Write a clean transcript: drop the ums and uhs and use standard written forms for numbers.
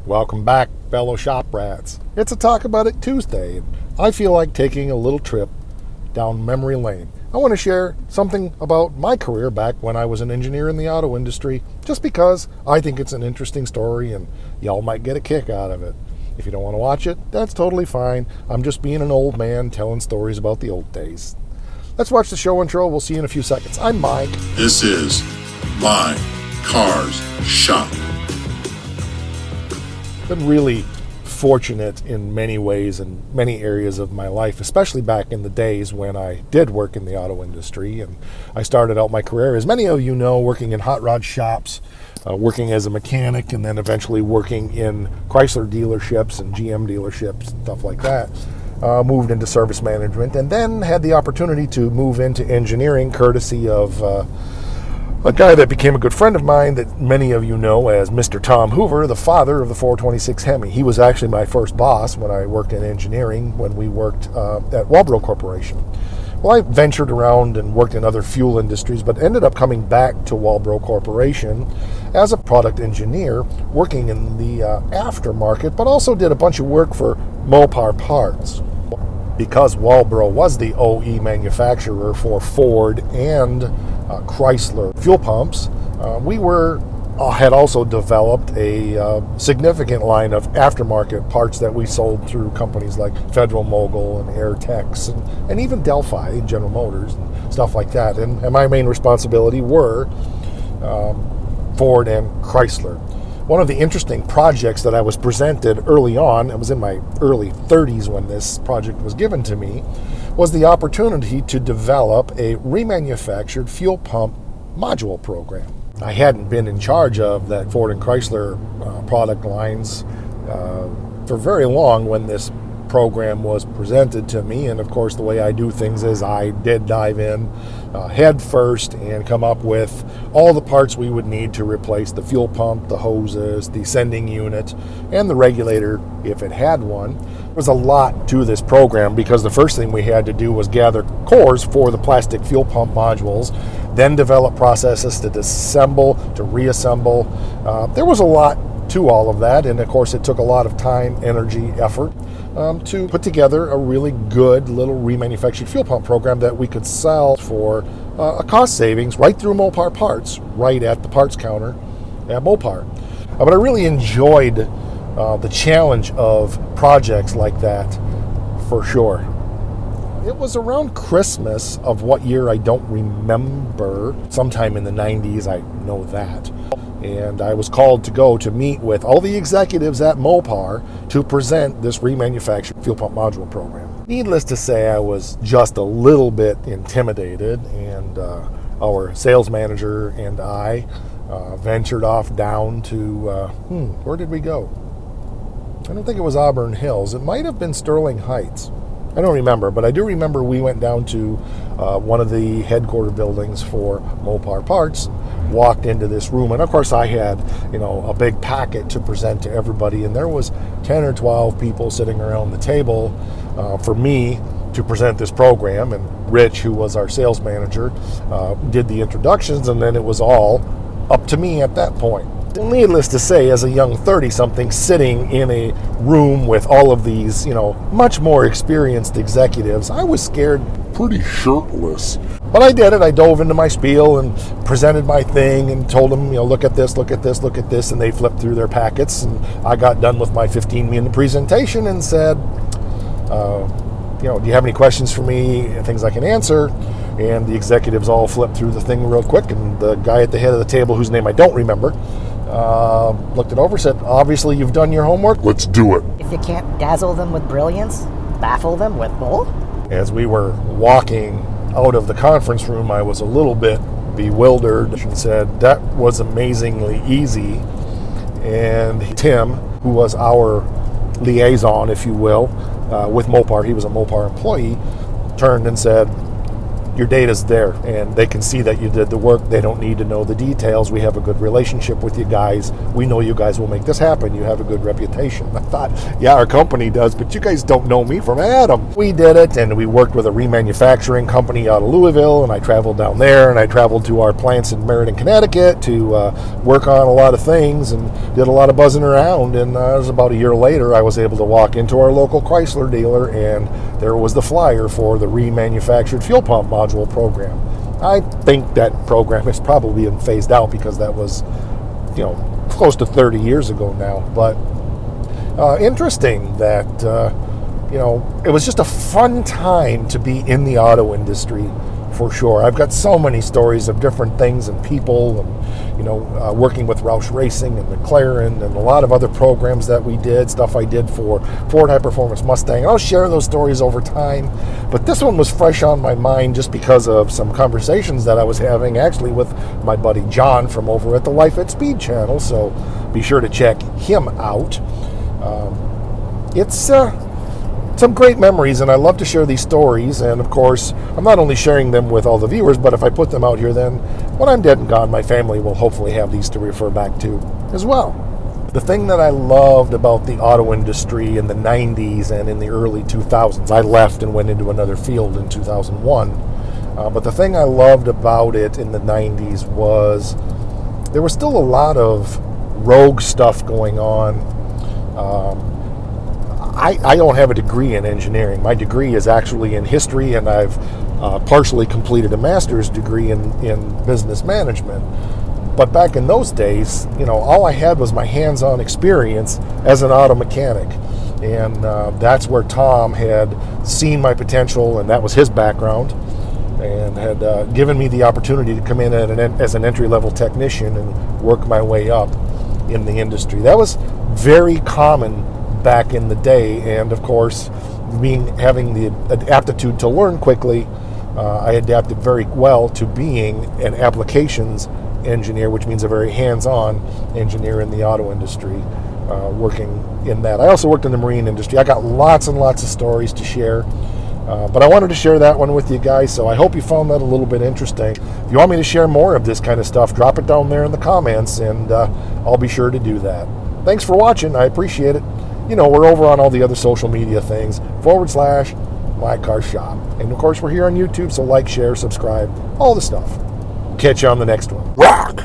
Welcome back, fellow shop rats. It's a Talk About It Tuesday, and I feel like taking a little trip down memory lane. I want to share something about my career back when I was an engineer in the auto industry, just because I think it's an interesting story and y'all might get a kick out of it. If you don't want to watch it, that's totally fine. I'm just being an old man telling stories about the old days. Let's watch the show intro. We'll see you in a few seconds. I'm Mike. This is My Cars Shop. Been really fortunate in many ways in many areas of my life, especially back in the days when I did work in the auto industry. And I started out my career, as many of you know, working in hot rod shops, working as a mechanic, and then eventually working in Chrysler dealerships and GM dealerships and stuff like that. Moved into service management, and then had the opportunity to move into engineering courtesy of a guy that became a good friend of mine that many of you know as Mr. Tom Hoover, the father of the 426 Hemi. He was actually my first boss when I worked in engineering when we worked at Walbro Corporation. Well, I ventured around and worked in other fuel industries, but ended up coming back to Walbro Corporation as a product engineer, working in the aftermarket, but also did a bunch of work for Mopar parts. Because Walbro was the OE manufacturer for Ford and Chrysler fuel pumps, we had also developed a significant line of aftermarket parts that we sold through companies like Federal Mogul and Airtex and even Delphi, General Motors, and stuff like that. And my main responsibility were Ford and Chrysler. One of the interesting projects that I was presented early on, I was in my early 30s when this project was given to me, was the opportunity to develop a remanufactured fuel pump module program. I hadn't been in charge of that Ford and Chrysler product lines for very long when this program was presented to me, and of course the way I do things is I did dive in head first and come up with all the parts we would need to replace the fuel pump, the hoses, the sending unit, and the regulator if it had one. There was a lot to this program because the first thing we had to do was gather cores for the plastic fuel pump modules, then develop processes to disassemble, to reassemble. There was a lot to all of that, and of course it took a lot of time, energy, effort to put together a really good little remanufactured fuel pump program that we could sell for a cost savings right through Mopar parts, right at the parts counter at Mopar. But I really enjoyed the challenge of projects like that, for sure. It was around Christmas of what year I don't remember, sometime in the 90s, I know that. And I was called to go to meet with all the executives at Mopar to present this remanufactured fuel pump module program. Needless to say, I was just a little bit intimidated, and our sales manager and I ventured off down to, where did we go? I don't think it was Auburn Hills. It might have been Sterling Heights. I don't remember, but I do remember we went down to one of the headquarter buildings for Mopar Parts, walked into this room, and of course I had, a big packet to present to everybody, and there was 10 or 12 people sitting around the table for me to present this program, and Rich, who was our sales manager, did the introductions, and then it was all up to me at that point. Needless to say, as a young 30-something sitting in a room with all of these, much more experienced executives, I was scared pretty shirtless. But I did it. I dove into my spiel and presented my thing and told them, look at this, look at this, look at this, and they flipped through their packets, and I got done with my 15-minute presentation and said, do you have any questions for me, things I can answer? And the executives all flipped through the thing real quick, and the guy at the head of the table, whose name I don't remember, looked it over, said, obviously you've done your homework, let's do it. If you can't dazzle them with brilliance, baffle them with bull? As we were walking out of the conference room, I was a little bit bewildered. She said, that was amazingly easy. And Tim, who was our liaison, if you will, with Mopar, he was a Mopar employee, turned and said, your data's there, and they can see that you did the work. They don't need to know the details. We have a good relationship with you guys. We know you guys will make this happen. You have a good reputation. I thought, yeah, our company does, but you guys don't know me from Adam. We did it, and we worked with a remanufacturing company out of Louisville, and I traveled down there, and I traveled to our plants in Meriden, Connecticut to work on a lot of things, and did a lot of buzzing around. And it was about a year later, I was able to walk into our local Chrysler dealer, and there was the flyer for the remanufactured fuel pump module program. I think that program has probably been phased out because that was, close to 30 years ago now. But interesting that, it was just a fun time to be in the auto industry for sure. I've got so many stories of different things and people, and working with Roush Racing and McLaren and a lot of other programs that we did, stuff I did for Ford High Performance Mustang. I'll share those stories over time, but this one was fresh on my mind just because of some conversations that I was having actually with my buddy John from over at the Life at Speed channel, so be sure to check him out. It's some great memories, and I love to share these stories. And of course, I'm not only sharing them with all the viewers, but if I put them out here, then when I'm dead and gone, my family will hopefully have these to refer back to as well. The thing that I loved about the auto industry in the 90s and in the early 2000s, I left and went into another field in 2001, but the thing I loved about it in the 90s was there was still a lot of rogue stuff going on. I don't have a degree in engineering. My degree is actually in history, and I've partially completed a master's degree in business management. But back in those days, all I had was my hands-on experience as an auto mechanic. And that's where Tom had seen my potential, and that was his background, and had given me the opportunity to come in as an entry-level technician and work my way up in the industry. That was very common back in the day, and of course, having the aptitude to learn quickly, I adapted very well to being an applications engineer, which means a very hands-on engineer in the auto industry, working in that. I also worked in the marine industry. I got lots and lots of stories to share, but I wanted to share that one with you guys, so I hope you found that a little bit interesting. If you want me to share more of this kind of stuff, drop it down there in the comments, and I'll be sure to do that. Thanks for watching. I appreciate it. We're over on all the other social media things, /My Car Shop. And of course, we're here on YouTube, so like, share, subscribe, all the stuff. Catch you on the next one. Rock!